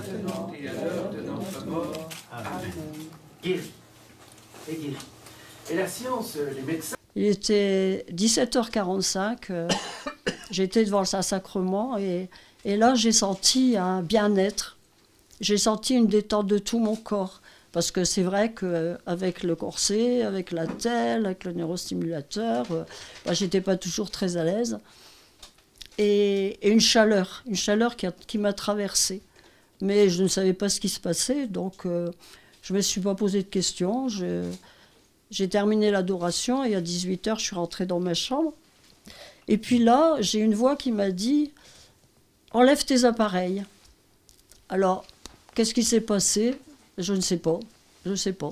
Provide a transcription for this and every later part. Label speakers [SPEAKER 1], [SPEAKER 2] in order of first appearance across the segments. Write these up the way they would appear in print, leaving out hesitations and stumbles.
[SPEAKER 1] maintenant et à l'heure de notre mort. Amen. Guéri. Et guéri. Et la science, les médecins...
[SPEAKER 2] Il était 17h45, j'étais devant le Saint-Sacrement et là j'ai senti un bien-être. J'ai senti une détente de tout mon corps. Parce que c'est vrai qu'avec le corset, avec la telle, avec le neurostimulateur, j'étais pas toujours très à l'aise. Et une chaleur qui m'a traversée. Mais je ne savais pas ce qui se passait, donc je ne me suis pas posé de questions. J'ai terminé l'adoration et à 18h, je suis rentrée dans ma chambre. Et puis là, j'ai une voix qui m'a dit « Enlève tes appareils ». Alors, qu'est-ce qui s'est passé ? Je ne sais pas. Je ne sais pas.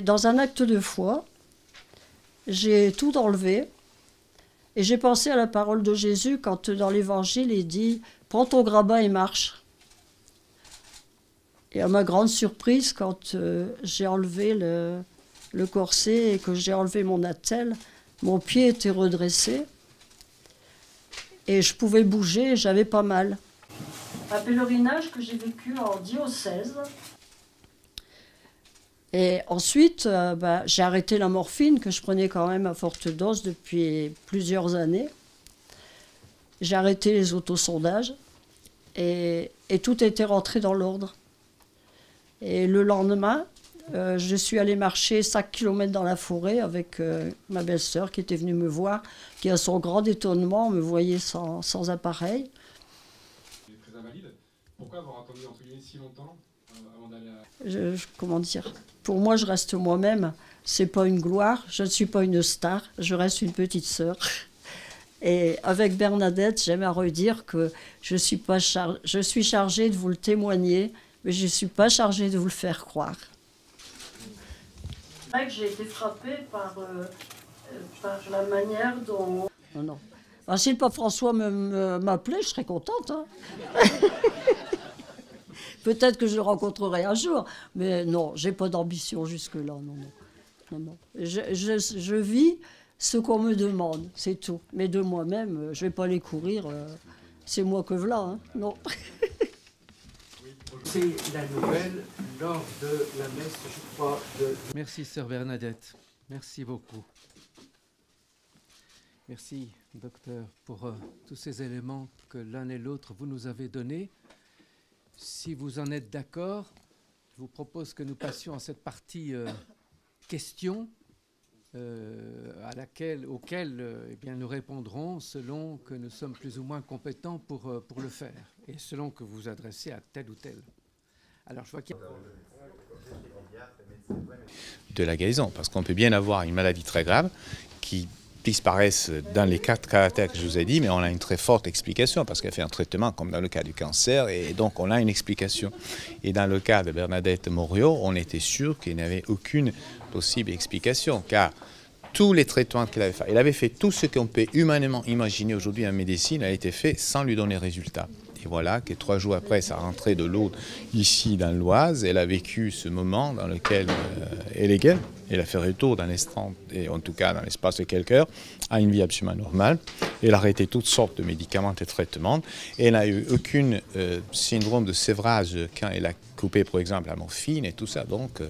[SPEAKER 2] Dans un acte de foi, j'ai tout enlevé et j'ai pensé à la parole de Jésus quand dans l'Évangile, il dit « Prends ton grabat et marche ». Et à ma grande surprise, quand j'ai enlevé le corset et que j'ai enlevé mon attelle, mon pied était redressé et je pouvais bouger et j'avais pas mal. Un pèlerinage que j'ai vécu en diocèse. Et ensuite, j'ai arrêté la morphine que je prenais quand même à forte dose depuis plusieurs années. J'ai arrêté les autosondages et tout était rentré dans l'ordre. Et le lendemain, je suis allée marcher 5 km dans la forêt avec ma belle-sœur qui était venue me voir, qui à son grand étonnement me voyait sans appareil.
[SPEAKER 3] Très invalide. Pourquoi avoir attendu entre guillemets si longtemps avant d'aller à...
[SPEAKER 2] Comment dire ? Pour moi, je reste moi-même. C'est pas une gloire. Je ne suis pas une star. Je reste une petite sœur. Et avec Bernadette, j'aime à redire que je suis chargée de vous le témoigner, mais je ne suis pas chargée de vous le faire croire. C'est vrai que j'ai été frappée par la manière dont... Non. Ah, si le pape François m'appelait, je serais contente. Hein. Peut-être que je le rencontrerai un jour, mais non, j'ai pas d'ambition jusque-là. Non. Je vis ce qu'on me demande, c'est tout. Mais de moi-même, je vais pas aller courir. C'est moi que voilà, hein. Non.
[SPEAKER 1] C'est la nouvelle lors de la messe, je crois, de...
[SPEAKER 4] Merci, sœur Bernadette. Merci beaucoup. Merci, docteur, pour tous ces éléments que l'un et l'autre vous nous avez donnés. Si vous en êtes d'accord, je vous propose que nous passions à cette partie questions auxquelles eh bien, nous répondrons selon que nous sommes plus ou moins compétents pour le faire et selon que vous vous adressez à tel ou tel. Alors, je vois qu'il y a...
[SPEAKER 5] De la guérison, parce qu'on peut bien avoir une maladie très grave qui disparaissent dans les 4 caractères que je vous ai dit, mais on a une très forte explication parce qu'elle fait un traitement comme dans le cas du cancer et donc on a une explication. Et dans le cas de Bernadette Morio, on était sûr qu'il n'y avait aucune possible explication car tous les traitements qu'elle avait fait, elle avait fait tout ce qu'on peut humainement imaginer aujourd'hui en médecine, a été fait sans lui donner résultat. Et voilà que 3 jours après sa rentrée de l'eau ici dans l'Oise, elle a vécu ce moment dans lequel elle est guérie. Elle a fait retour dans l'instant, et en tout cas dans l'espace de quelques heures, à une vie absolument normale. Elle a arrêté toutes sortes de médicaments et de traitements. Et elle n'a eu aucun syndrome de sévrage quand elle a coupé, par exemple, la morphine et tout ça. Donc,